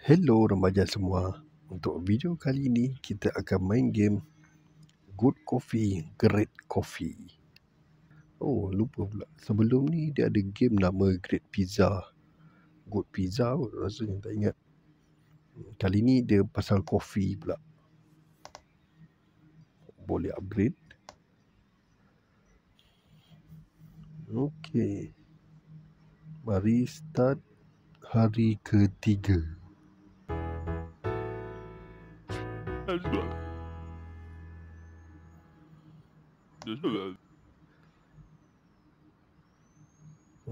Hello remaja semua. Untuk video kali ini kita akan main game Good Coffee, Great Coffee. Oh, lupa pula. Sebelum ni dia ada game nama Great Pizza. Good Pizza rasanya tak ingat. Kali ni dia pasal kopi pula. Boleh upgrade. Okey. Mari start hari ketiga.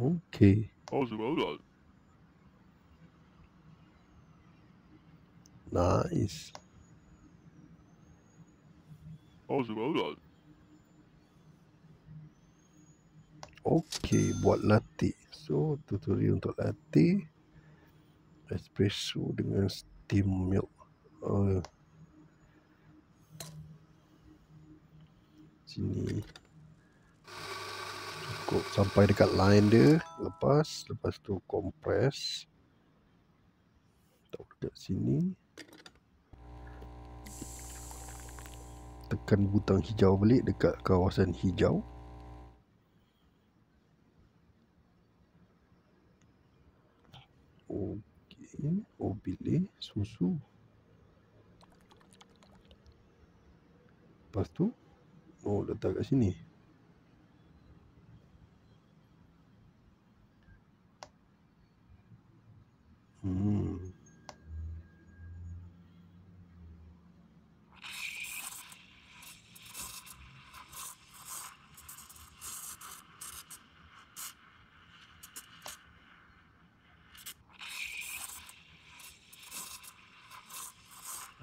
Okey. Nice. Okey, buat latte. So, tutorial untuk latte. Espresso dengan steam milk. Sini. Cukup sampai dekat line dia. Lepas tu compress. Taruh dekat sini. Tekan butang hijau balik dekat kawasan hijau. Okey. Oh, pilih susu. Lepas tu, letak kat sini.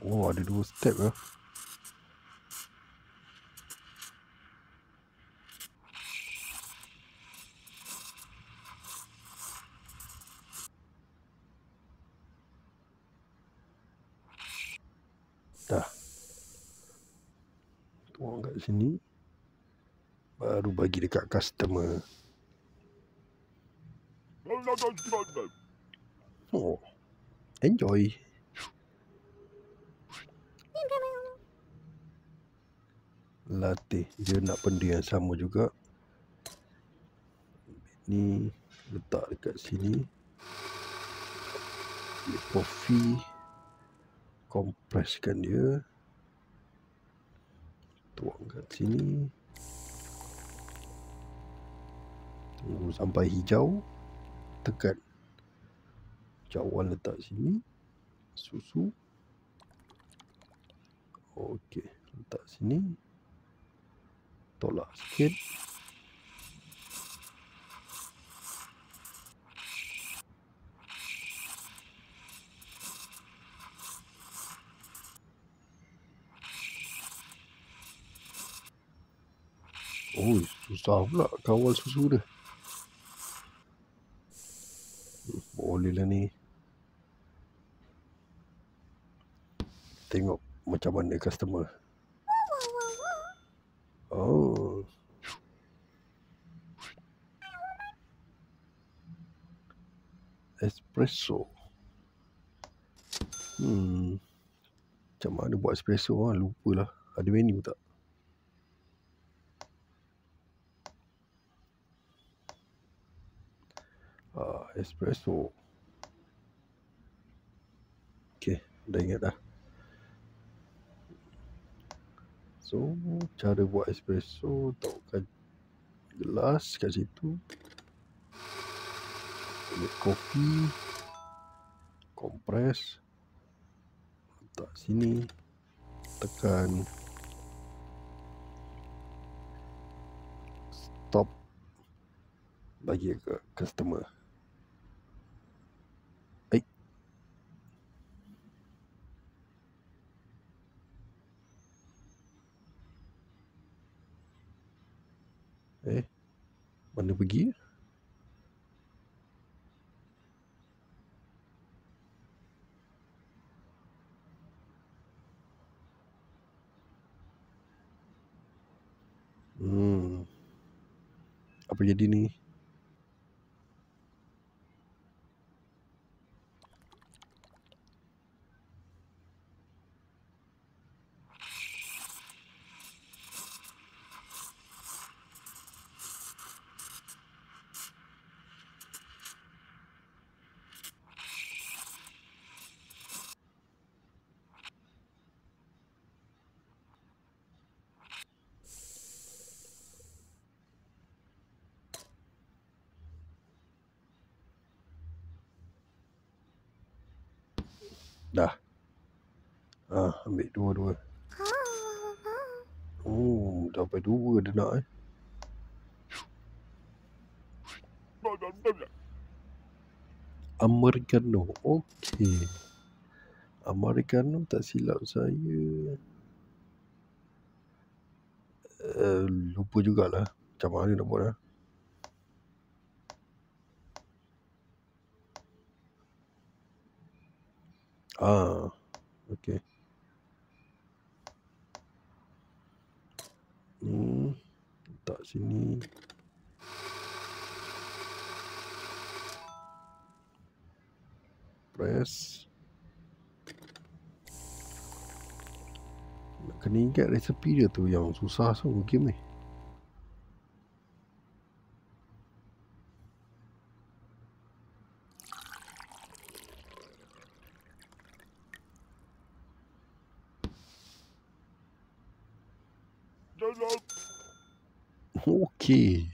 Oh, ada 2 step lah. Dah. Tuang kat sini. Baru bagi dekat customer. Oh, enjoy. Latte. Dia nak benda yang sama juga. Ni letak dekat sini. Pilih coffee. Compresskan dia. Tuang kat sini. Tunggu sampai hijau. Tekan. Cawan letak sini. Susu. Okey, letak sini. Tolak sikit. Oh, susah pula kawal susu dia. Boleh lah ni. Tengok macam mana customer. Oh. Espresso. Macam mana buat espresso lah. Lupa lah. Ada menu tak? Espresso. Okay, dah ingat dah. So, cara buat espresso, taruhkan gelas kat situ. Ambil kopi. Compress. Letak sini. Tekan stop. Bagi ke customer. Mana pergi? Apa jadi ni? Dah. Ambil dua-dua. Oh, dapat dua dia nak Americano. Okey. Americano tak silap saya. Lupa jugalah macam mana nak buat . Okey. Letak sini. Press. Nak kena ingat resepi dia tu yang susah game ni. Okey.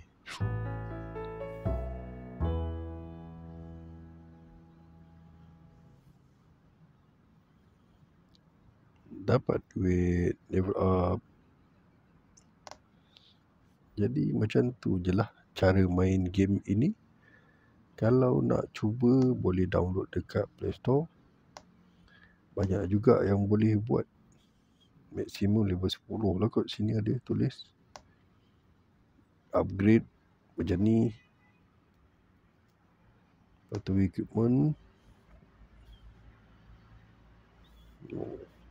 Dapat duit, level up. Jadi macam tu je lah cara main game ini. Kalau nak cuba boleh download dekat Play Store. Banyak juga yang boleh buat. Maksimum level 10 lah kot sini ada tulis. Upgrade macam ni. Lepas tu equipment.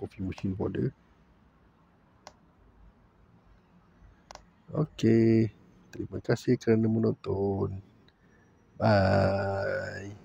Coffee machine pun ada. Okey. Terima kasih kerana menonton. Bye.